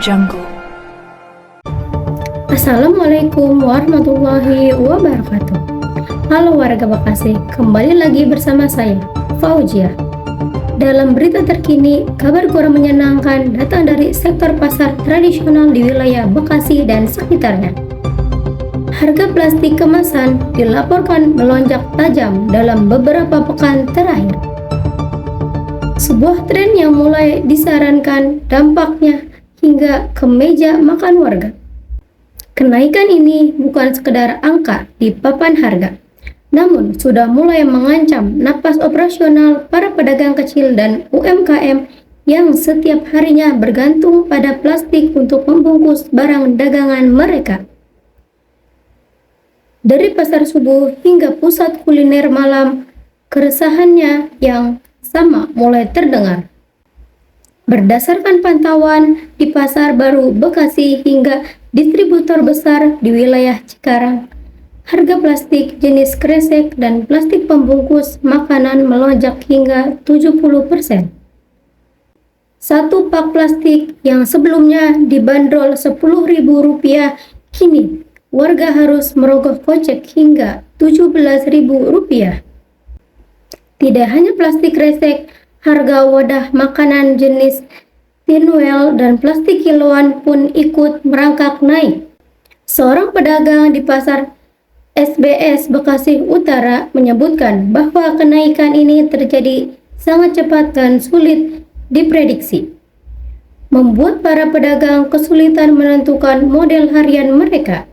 Jungle. Assalamualaikum warahmatullahi wabarakatuh. Halo warga Bekasi, kembali lagi bersama saya, Fauzia. Dalam berita terkini, kabar kurang menyenangkan datang dari sektor pasar tradisional di wilayah Bekasi dan sekitarnya. Harga plastik kemasan dilaporkan melonjak tajam dalam beberapa pekan terakhir. Sebuah tren yang mulai disarankan dampaknya hingga ke meja makan warga. Kenaikan ini bukan sekedar angka di papan harga, namun sudah mulai mengancam napas operasional para pedagang kecil dan UMKM yang setiap harinya bergantung pada plastik untuk membungkus barang dagangan mereka. Dari pasar subuh hingga pusat kuliner malam, keresahannya yang sama mulai terdengar. Berdasarkan pantauan di Pasar Baru Bekasi hingga distributor besar di wilayah Cikarang, harga plastik jenis kresek dan plastik pembungkus makanan melonjak hingga 70%. Satu pak plastik yang sebelumnya dibanderol Rp10.000 kini warga harus merogoh kocek hingga Rp17.000. Tidak hanya plastik kresek, harga wadah makanan jenis tinwell dan plastik kiloan pun ikut merangkak naik. Seorang pedagang di pasar SBS Bekasi Utara menyebutkan bahwa kenaikan ini terjadi sangat cepat dan sulit diprediksi, membuat para pedagang kesulitan menentukan model harian mereka.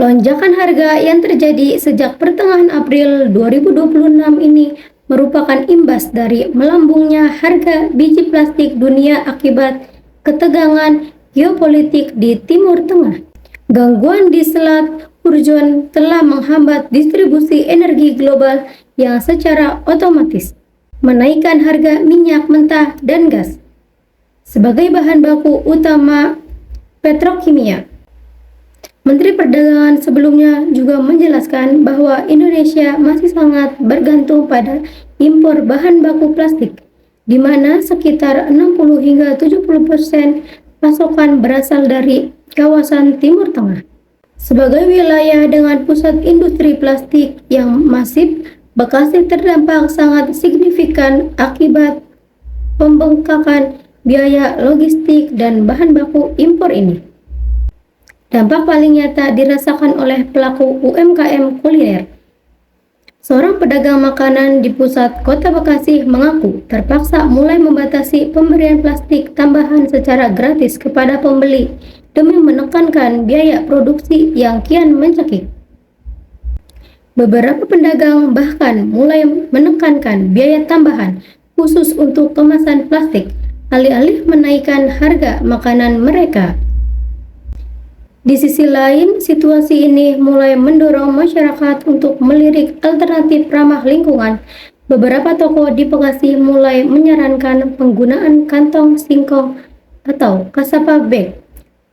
Lonjakan harga yang terjadi sejak pertengahan April 2026 ini merupakan imbas dari melambungnya harga biji plastik dunia akibat ketegangan geopolitik di Timur Tengah. Gangguan di Selat Hurzon telah menghambat distribusi energi global yang secara otomatis menaikkan harga minyak mentah dan gas sebagai bahan baku utama petrokimia. Menteri Perdagangan sebelumnya juga menjelaskan bahwa Indonesia masih sangat bergantung pada impor bahan baku plastik, di mana sekitar 60 hingga 70% pasokan berasal dari kawasan Timur Tengah. Sebagai wilayah dengan pusat industri plastik yang masif, Bekasi terdampak sangat signifikan akibat pembengkakan biaya logistik dan bahan baku impor ini. Dampak paling nyata dirasakan oleh pelaku UMKM kuliner. Seorang pedagang makanan di pusat kota Bekasi mengaku terpaksa mulai membatasi pemberian plastik tambahan secara gratis kepada pembeli demi menekankan biaya produksi yang kian mencekik. Beberapa pedagang bahkan mulai menekankan biaya tambahan khusus untuk kemasan plastik, alih-alih menaikkan harga makanan mereka. Di sisi lain, situasi ini mulai mendorong masyarakat untuk melirik alternatif ramah lingkungan. Beberapa toko di Bekasi mulai menyarankan penggunaan kantong singkong atau kasapa bag,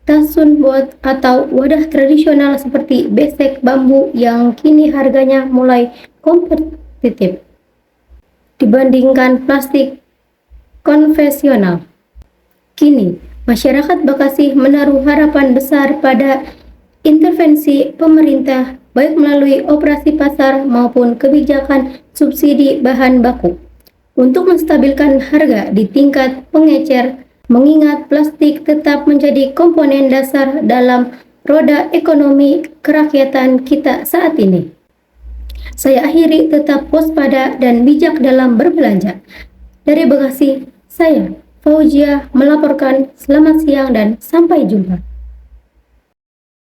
tas sunbot atau wadah tradisional seperti besek bambu yang kini harganya mulai kompetitif dibandingkan plastik konvensional. Kini, masyarakat Bekasi menaruh harapan besar pada intervensi pemerintah, baik melalui operasi pasar maupun kebijakan subsidi bahan baku, untuk menstabilkan harga di tingkat pengecer, mengingat plastik tetap menjadi komponen dasar dalam roda ekonomi kerakyatan kita saat ini. Saya akhiri, tetap waspada dan bijak dalam berbelanja. Dari Bekasi, saya Fauzia melaporkan. Selamat siang dan sampai jumpa.